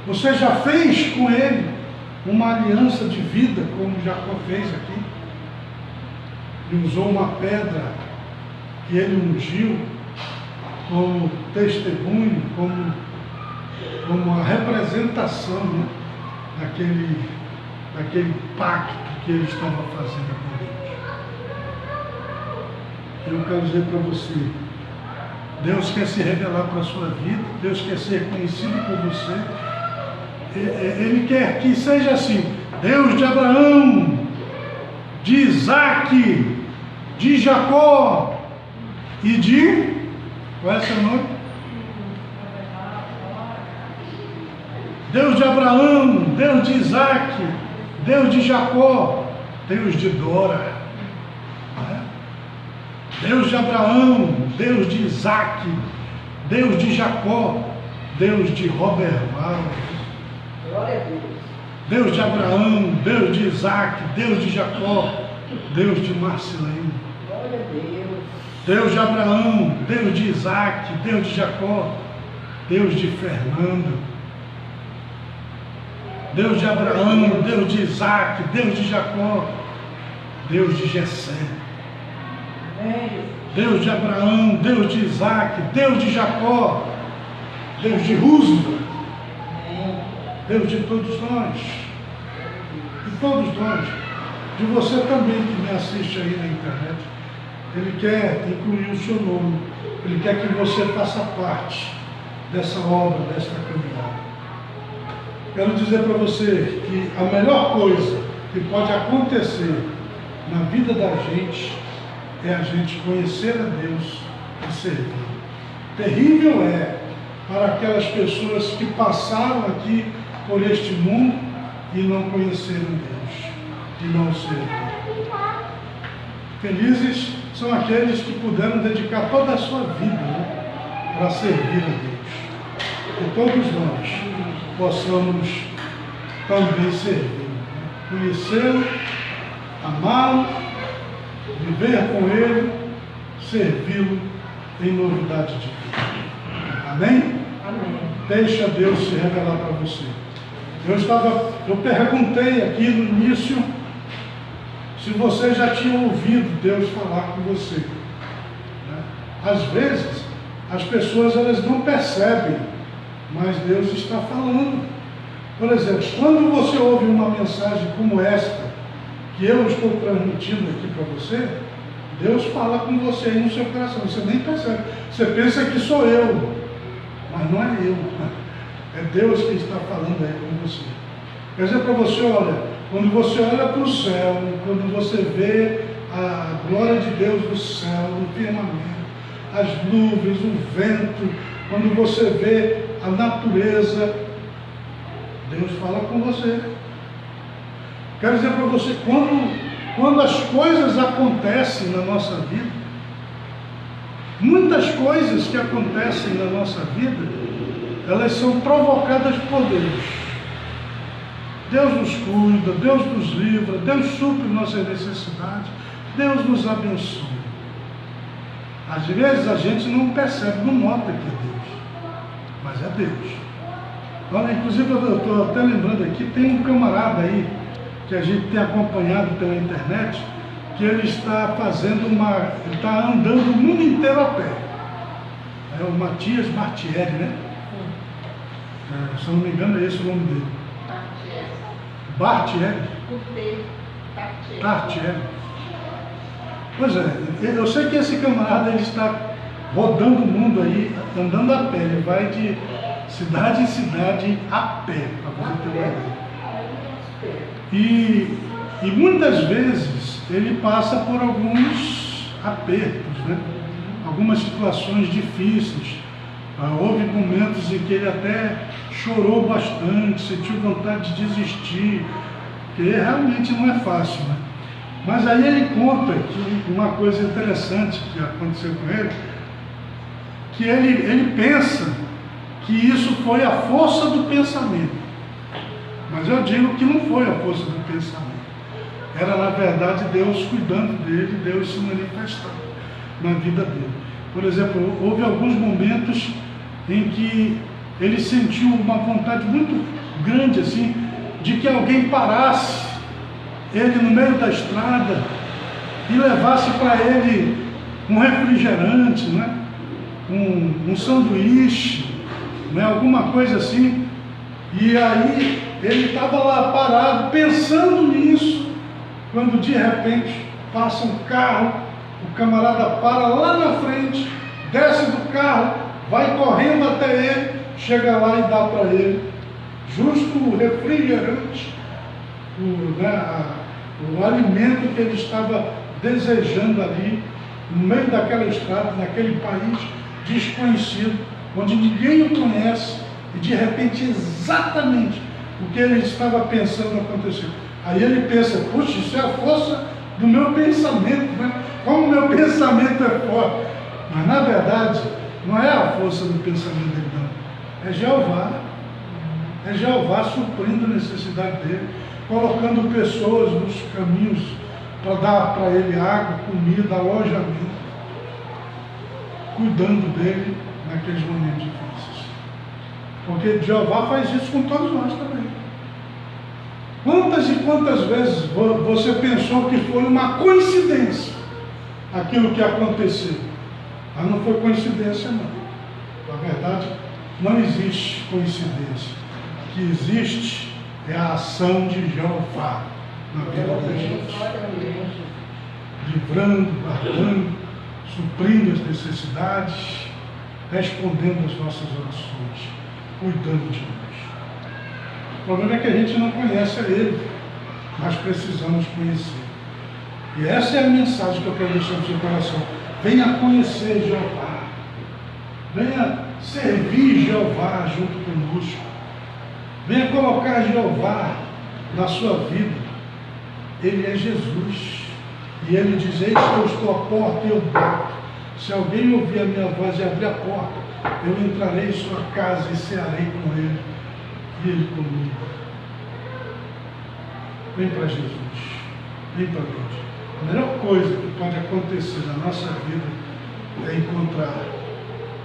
Você já fez com Ele uma aliança de vida, como Jacó fez aqui? E usou uma pedra que Ele ungiu como testemunho, como a representação, né, daquele pacto que ele estava fazendo com Deus. Eu quero dizer para você, Deus quer se revelar para a sua vida, Deus quer ser conhecido por você. Ele quer que seja assim: Deus de Abraão, de Isaac, de Jacó e de... qual é seu nome? Deus de Abraão, Deus de Isaac, Deus de Jacó, Deus de Dora, né? Deus de Abraão, Deus de Isaac, Deus de Jacó, Deus de Robert Wallace. Glória a Deus. Deus de Abraão, Deus de Isaac, Deus de Jacó, Deus de Marcelino. Glória a Deus. Deus de Abraão, Deus de Isaac, Deus de Jacó, Deus de Fernando. Deus de Abraão, Deus de Isaac, Deus de Jacó, Deus de Jessé. Deus de Abraão, Deus de Isaac, Deus de Jacó, Deus de Roosevelt, Deus de todos nós, de todos nós, de você também que me assiste aí na internet. Ele quer incluir o seu nome, Ele quer que você faça parte dessa obra, desta caminhada. Quero dizer para você que a melhor coisa que pode acontecer na vida da gente é a gente conhecer a Deus e servir. Terrível é para aquelas pessoas que passaram aqui por este mundo e não conheceram Deus, e não o serviram. Felizes são aqueles que puderam dedicar toda a sua vida, né, para servir a Deus. Que todos nós possamos também servir, né? Conhecê-lo, amá-lo, viver com ele, servi-lo em novidade de vida. Amém?
Amém.
Deixa Deus se revelar para você. Eu perguntei aqui no início se você já tinha ouvido Deus falar com você, né? Às vezes as pessoas elas não percebem, mas Deus está falando. Por exemplo, quando você ouve uma mensagem como esta, que eu estou transmitindo aqui para você, Deus fala com você aí no seu coração, você nem percebe. Você pensa que sou eu, mas não é eu, é Deus que está falando aí com você. Quer dizer para você, olha, quando você olha para o céu, quando você vê a glória de Deus no céu, no firmamento, as nuvens, o vento, quando você vê a natureza, Deus fala com você. Quero dizer para você, quando as coisas acontecem na nossa vida, muitas coisas que acontecem na nossa vida, elas são provocadas por Deus. Deus nos cuida, Deus nos livra, Deus supre nossas necessidades, Deus nos abençoa. Às vezes a gente não percebe, não nota que é Deus, mas é Deus. Olha, inclusive eu estou até lembrando aqui, tem um camarada aí, que a gente tem acompanhado pela internet, que ele está ele está andando o mundo inteiro a pé. É o Matias Martieri, né? Se eu não me engano é esse o nome dele. Bartieri. Bartieri. Pois é, eu sei que esse camarada ele está rodando o mundo aí, andando a pé, ele vai de cidade em cidade a pé, para você ter uma ideia. E muitas vezes ele passa por alguns apertos, né? Algumas situações difíceis. Houve momentos em que ele até chorou bastante, sentiu vontade de desistir, porque realmente não é fácil, né? Mas aí ele conta que uma coisa interessante que aconteceu com ele, que ele pensa que isso foi a força do pensamento. Mas eu digo que não foi a força do pensamento. Era, na verdade, Deus cuidando dele, Deus se manifestando na vida dele. Por exemplo, houve alguns momentos em que ele sentiu uma vontade muito grande, assim, de que alguém parasse ele no meio da estrada e levasse para ele um refrigerante, né? um sanduíche, né? Alguma coisa assim. E aí ele estava lá parado pensando nisso, quando de repente passa um carro, o camarada para lá na frente, desce do carro, vai correndo até ele, chega lá e dá para ele justo o refrigerante, o alimento que ele estava desejando ali, no meio daquela estrada, naquele país desconhecido, onde ninguém o conhece, e de repente exatamente o que ele estava pensando aconteceu. Aí ele pensa, puxa, isso é a força do meu pensamento, né? Como o meu pensamento é forte. Mas na verdade, não é a força do pensamento dele, não. É Jeová. É Jeová suprindo a necessidade dele, colocando pessoas nos caminhos para dar para ele água, comida, alojamento, cuidando dele naqueles momentos difíceis. Porque Jeová faz isso com todos nós também. Quantas e quantas vezes você pensou que foi uma coincidência aquilo que aconteceu? Mas não foi coincidência, não. Na verdade, não existe coincidência. O que existe é a ação de Jeová na vida da gente. Livrando, guardando, suprindo as necessidades, respondendo às nossas orações, cuidando de nós. O problema é que a gente não conhece a Ele, mas precisamos conhecer. E essa é a mensagem que eu quero deixar no seu coração. Venha conhecer Jeová. Venha servir Jeová junto conosco. Venha colocar Jeová na sua vida. Ele é Jesus. E ele diz: eis que eu estou à porta e eu bato. Se alguém ouvir a minha voz e abrir a porta, eu entrarei em sua casa e cearei com ele e ele comigo. Vem para Jesus. Vem para Deus. A melhor coisa que pode acontecer na nossa vida é encontrar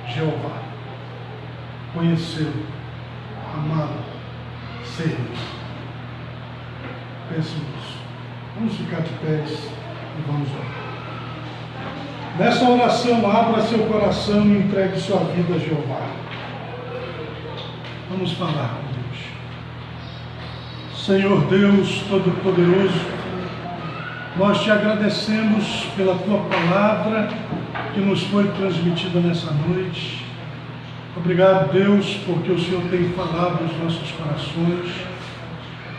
Jeová, conhecê-lo, amá-lo, servi-lo. Pense nisso. Vamos ficar de pés e vamos orar. Nessa oração, abra seu coração e entregue sua vida a Jeová. Vamos falar com Deus. Senhor Deus Todo-Poderoso, nós te agradecemos pela tua palavra que nos foi transmitida nessa noite. Obrigado, Deus, porque o Senhor tem falado aos nossos corações.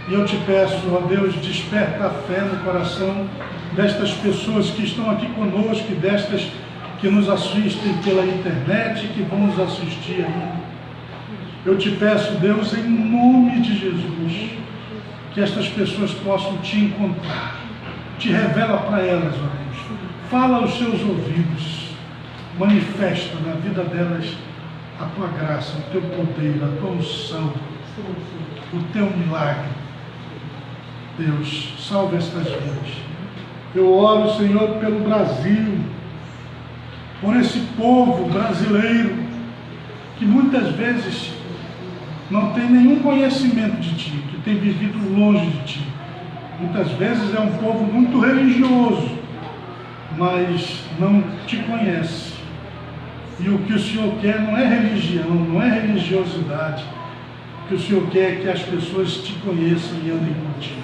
E eu te peço, ó Deus, desperta a fé no coração destas pessoas que estão aqui conosco e destas que nos assistem pela internet e que vão nos assistir ainda. Eu te peço, Deus, em nome de Jesus, que estas pessoas possam te encontrar. Te revela para elas, ó Deus. Fala aos seus ouvidos. Manifesta na vida delas a tua graça, o teu poder, a tua unção, o teu milagre. Deus, salve estas vidas. Eu oro, Senhor, pelo Brasil, por esse povo brasileiro que muitas vezes não tem nenhum conhecimento de Ti, que tem vivido longe de Ti. Muitas vezes é um povo muito religioso, mas não Te conhece. E o que o Senhor quer não é religião, não é religiosidade. O que o Senhor quer é que as pessoas Te conheçam e andem contigo.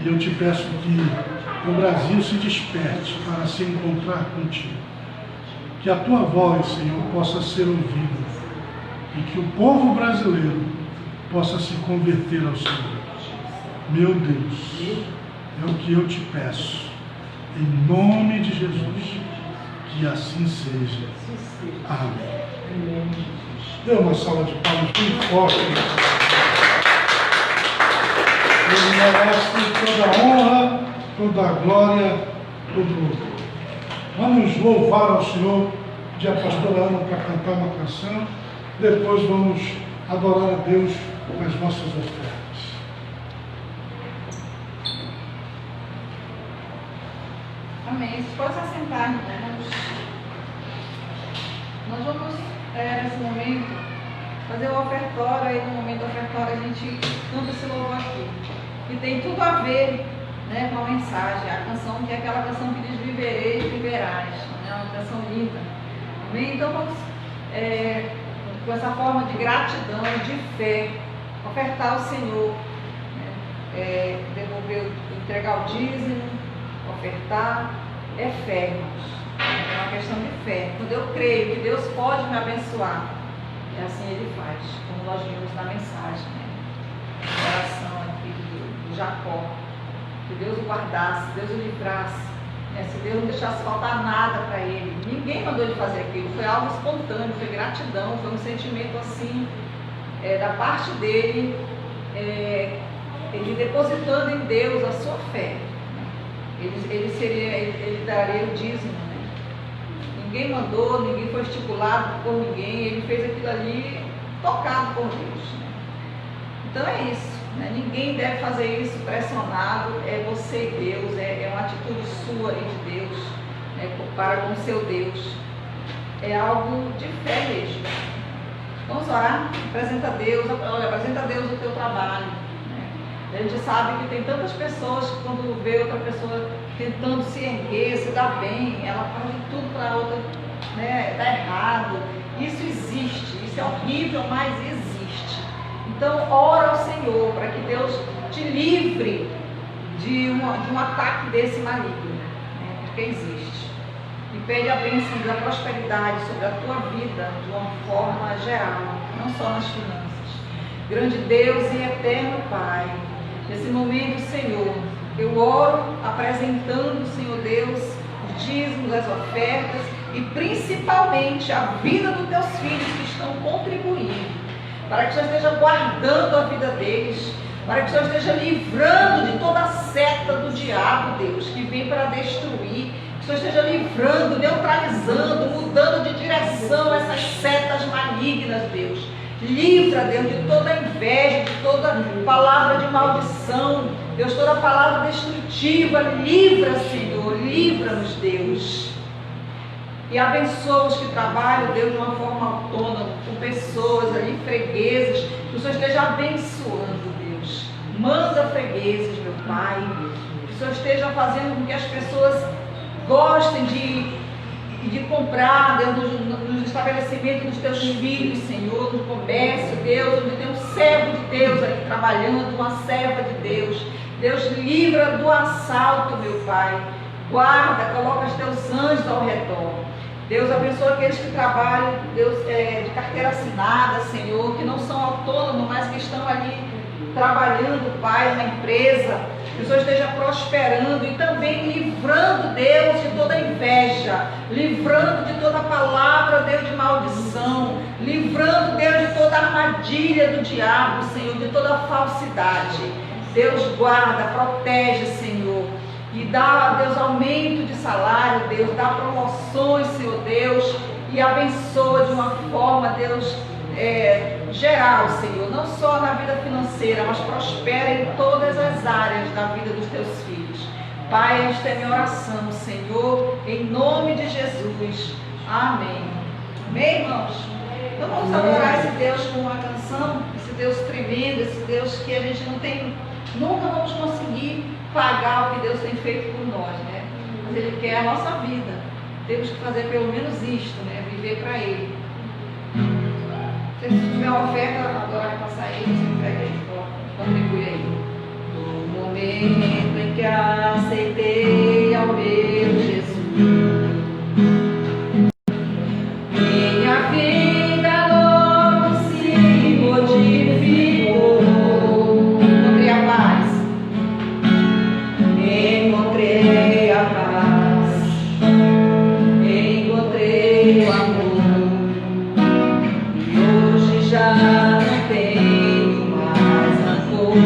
E eu te peço que o Brasil se desperte para se encontrar contigo. Que a tua voz, Senhor, possa ser ouvida. E que o povo brasileiro possa se converter ao Senhor. Meu Deus, é o que eu te peço. Em nome de Jesus. Que assim seja. Amém. Dê uma salva de palmas bem forte. Ele merece toda a honra, toda a glória, todo o louvor. Vamos louvar ao Senhor, pedir a pastora Ana para cantar uma canção. Depois vamos adorar a Deus com as nossas ofertas.
Amém. Se pode se assentar, irmãos. Nós vamos, nesse momento, fazer o ofertório. Aí no momento do ofertório a gente canta esse louvor aqui. Que tem tudo a ver, né, com a mensagem. A canção que é aquela canção que diz viverei e viverás. É uma canção linda. Amém? Então vamos, com essa forma de gratidão, de fé, ofertar ao Senhor. Né? Devolver, entregar o dízimo, ofertar, é fé, irmãos. É uma questão de fé. Quando eu creio que Deus pode me abençoar, é assim Ele faz, como nós vimos na mensagem, né? A oração aqui do Jacó, que Deus o guardasse, Deus o livrasse, né? Se Deus não deixasse faltar nada para ele. Ninguém mandou ele fazer aquilo, foi algo espontâneo, foi gratidão, foi um sentimento assim, da parte dele, ele depositando em Deus a sua fé. Ele daria o dízimo, né? Ninguém mandou, ninguém foi estipulado por ninguém, ele fez aquilo ali tocado por Deus, né? Então é isso, né? Ninguém deve fazer isso pressionado, é você e Deus, é uma atitude sua e de Deus, né? Para com o seu Deus, é algo de fé mesmo. Vamos orar, apresenta a Deus o teu trabalho. A gente sabe que tem tantas pessoas que quando vê outra pessoa tentando se erguer, se dar bem, ela faz de tudo para a outra, né, dar errado. Isso existe, isso é horrível, mas existe. Então ora ao Senhor para que Deus te livre de um ataque desse maligno, né, porque existe. E pede a bênção da prosperidade sobre a tua vida de uma forma geral, não só nas finanças. Grande Deus e eterno Pai, nesse momento, Senhor, eu oro apresentando, Senhor Deus, os dízimos, as ofertas e principalmente a vida dos teus filhos que estão contribuindo. para que o Senhor esteja guardando a vida deles, para que o Senhor esteja livrando de toda a seta do diabo, Deus, que vem para destruir, que o Senhor esteja livrando, neutralizando, mudando de direção essas setas malignas, Deus. Livra, Deus, de toda inveja, de toda palavra de maldição, Deus, toda palavra destrutiva. Livra, Senhor, livra-nos, Deus. E abençoa os que trabalham, Deus, de uma forma autônoma, com pessoas ali, fregueses, que o Senhor esteja abençoando, Deus. Manda fregueses, meu Pai, que o Senhor esteja fazendo com que as pessoas gostem de comprar, Deus, nos estabelecimentos dos teus filhos, Senhor, no comércio, Deus, onde tem um servo de Deus ali trabalhando, uma serva de Deus. Deus, livra do assalto, meu Pai. Guarda, coloca os teus anjos ao redor. Deus, abençoa aqueles que trabalham, Deus, de carteira assinada, Senhor, que não são autônomos, mas que estão ali trabalhando, Pai, na empresa. Que o Senhor esteja prosperando e também livrando, Deus, de toda inveja, livrando de toda palavra, Deus, de maldição, livrando, Deus, de toda armadilha do diabo, Senhor, de toda falsidade. Deus, guarda, protege, Senhor, e dá, Deus, aumento de salário, Deus, dá promoções, Senhor Deus, e abençoa de uma forma, Deus, geral, Senhor, não só na vida financeira, mas prospera em todas as áreas da vida dos teus filhos. Pai, esta é minha oração, Senhor, em nome de Jesus. Amém. Amém, irmãos? Então vamos adorar esse Deus com uma canção, esse Deus tremendo, esse Deus que a gente nunca vamos conseguir pagar o que Deus tem feito por nós, né? Mas Ele quer a nossa vida. Temos que fazer pelo menos isto, né? Viver para Ele. Se tiver uma oferta, agora vai passar aí, você pega aí, contribui aí. No momento em que aceitei ao meu Jesus, minha vida logo se modificou. Encontrei a paz, encontrei a paz, encontrei o amor. Já não tenho mais rancor.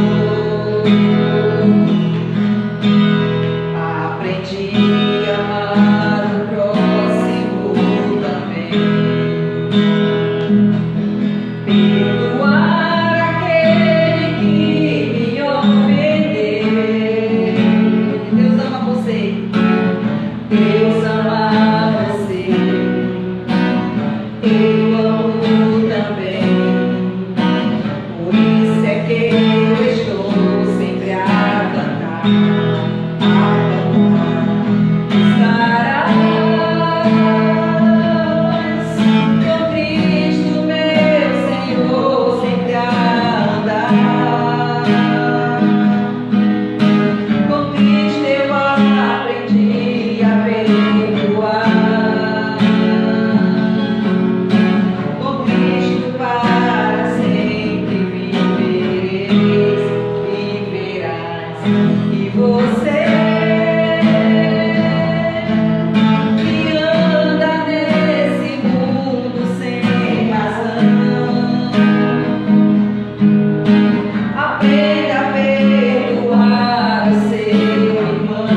Aprendi a amar o próximo também. Perdoar aquele que me ofendeu. Deus ama você. Deus ama você. Eu amo também. Por isso é que eu estou sempre a cantar, estarás com Cristo, meu Senhor, sempre a andar. Com Cristo eu aprendi a perdoar. Com Cristo para sempre vivereis, viverás. E você que anda nesse mundo sem razão, aprenda a perdoar o seu irmão.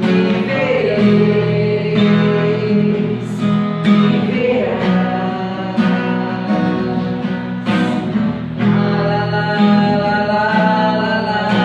Vivereis, viverás. La la la la la la.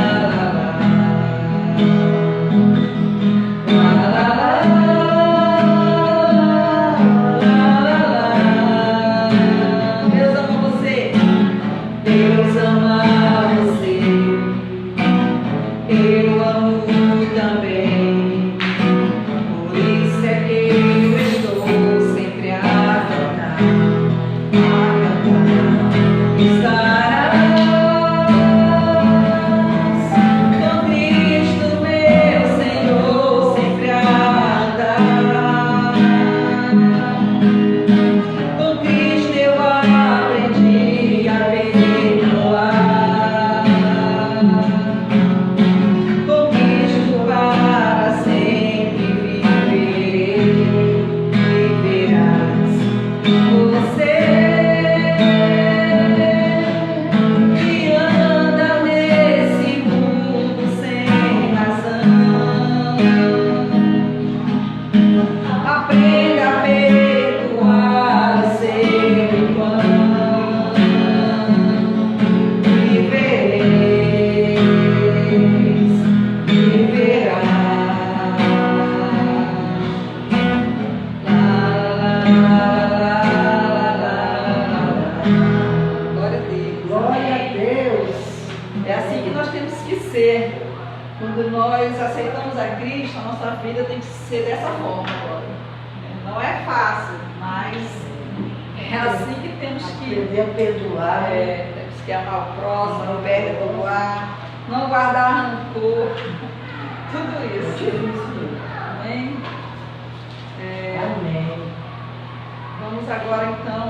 nós temos que ser. Quando nós aceitamos a Cristo, a nossa vida tem que ser dessa forma agora. Não é fácil, mas é assim que temos que
aprender a perdoar.
Temos que amar o próximo, perdoar, não guardar rancor, tudo isso. Amém?
Amém.
Vamos agora então.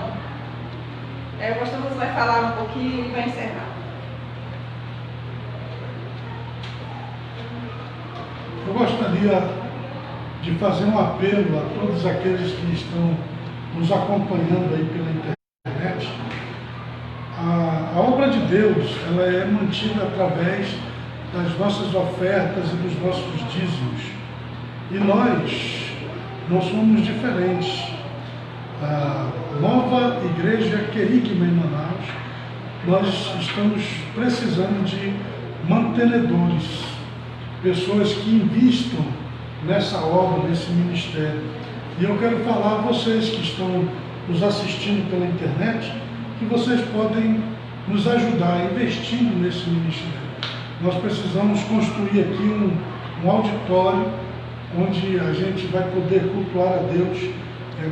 O pastor Lúcio vai falar um pouquinho e vai encerrar.
Eu gostaria de fazer um apelo a todos aqueles que estão nos acompanhando aí pela internet. A obra de Deus, ela é mantida através das nossas ofertas e dos nossos dízimos. E nós somos diferentes. A nova igreja Querigma em Manaus, nós estamos precisando de mantenedores, pessoas que investam nessa obra, nesse ministério. E eu quero falar a vocês que estão nos assistindo pela internet, que vocês podem nos ajudar investindo nesse ministério. Nós precisamos construir aqui um auditório onde a gente vai poder cultuar a Deus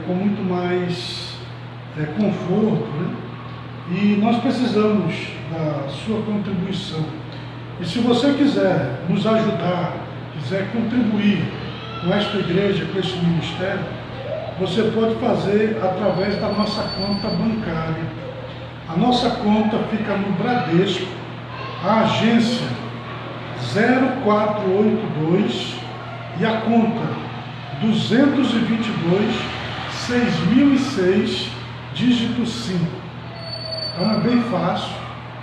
com muito mais conforto, né? E nós precisamos da sua contribuição. E se você quiser nos ajudar, quiser contribuir com esta igreja, com este ministério, você pode fazer através da nossa conta bancária. A nossa conta fica no Bradesco, a agência 0482 e a conta 222-6006, dígito 5. Então é bem fácil.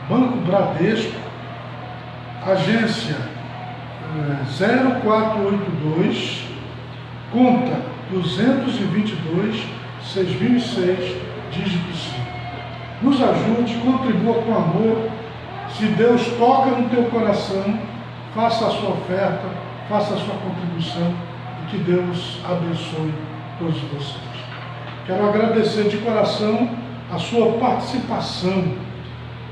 Banco Bradesco, agência 0482, conta 222-6006, dígito 5. Nos ajude, contribua com amor. Se Deus toca no teu coração, faça a sua oferta, faça a sua contribuição e que Deus abençoe todos vocês. Quero agradecer de coração a sua participação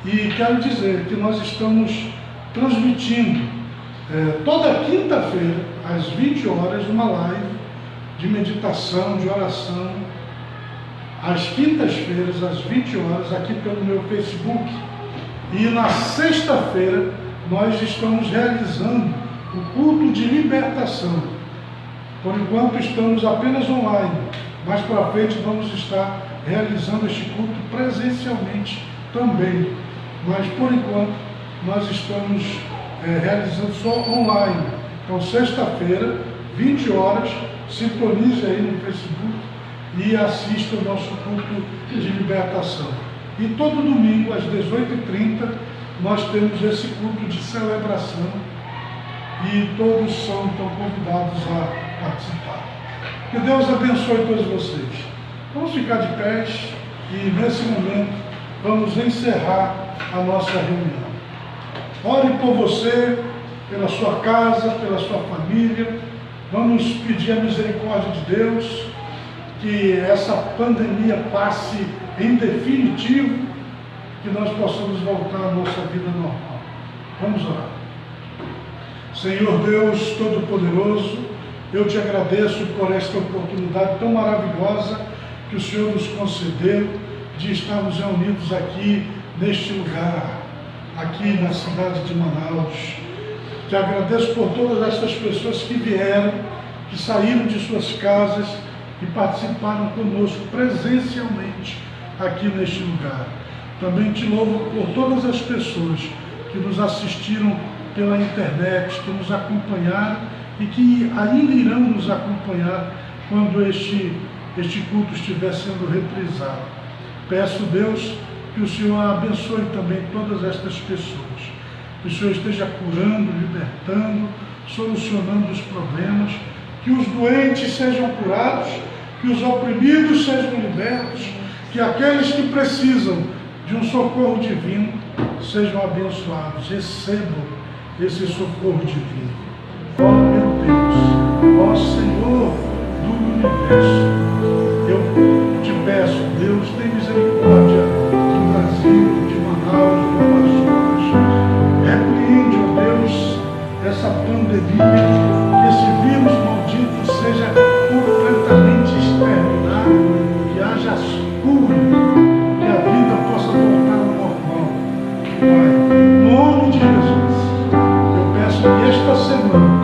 e quero dizer que nós estamos transmitindo toda quinta-feira, às 20 horas, uma live de meditação, de oração, às quintas-feiras, às 20 horas, aqui pelo meu Facebook. E na sexta-feira, nós estamos realizando o culto de libertação. Por enquanto, estamos apenas online. Mais para frente, vamos estar realizando este culto presencialmente também. Mas, por enquanto, nós estamos realizando só online. Então, sexta-feira, 20 horas, sintonize aí no Facebook e assista o nosso culto de libertação. E todo domingo, às 18h30, nós temos esse culto de celebração e todos são então convidados a participar. Que Deus abençoe todos vocês. Vamos ficar de pés e nesse momento vamos encerrar a nossa reunião. Ore por você, pela sua casa, pela sua família. Vamos pedir a misericórdia de Deus, que essa pandemia passe em definitivo, que nós possamos voltar à nossa vida normal. Vamos orar. Senhor Deus Todo-Poderoso, eu te agradeço por esta oportunidade tão maravilhosa que o Senhor nos concedeu de estarmos reunidos aqui neste lugar, aqui na cidade de Manaus. Te agradeço por todas estas pessoas que vieram, que saíram de suas casas e participaram conosco presencialmente aqui neste lugar. Também te louvo por todas as pessoas que nos assistiram pela internet, que nos acompanharam e que ainda irão nos acompanhar quando este culto estiver sendo reprisado. Peço, Deus, que o Senhor abençoe também todas estas pessoas, que o Senhor esteja curando, libertando, solucionando os problemas, que os doentes sejam curados, que os oprimidos sejam libertos, que aqueles que precisam de um socorro divino sejam abençoados, recebam esse socorro divino. Ó meu Deus, ó Senhor do universo, eu te peço, Deus, tem misericórdia do Brasil, de Manaus, do Amazonas, repreende dessa pandemia, que esse vírus maldito seja completamente exterminado, que haja cura, que a vida possa voltar ao normal. Pai, em nome de Jesus, eu peço que esta semana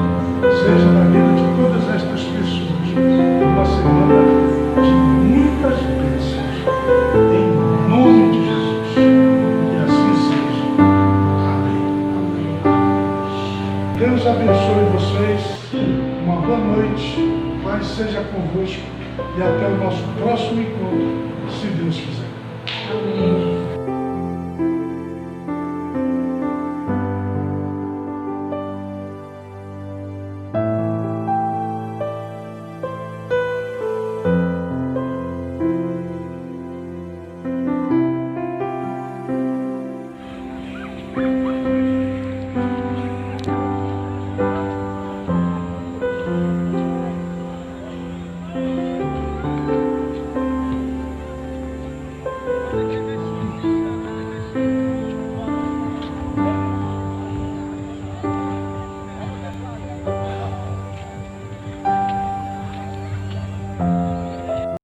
seja na vida de todas estas pessoas uma semana de muitas bênçãos. Em nome de Jesus. Que assim seja. Amém. Deus abençoe vocês. Uma boa noite. Paz seja convosco. E até o nosso próximo encontro, se Deus quiser.
Amém.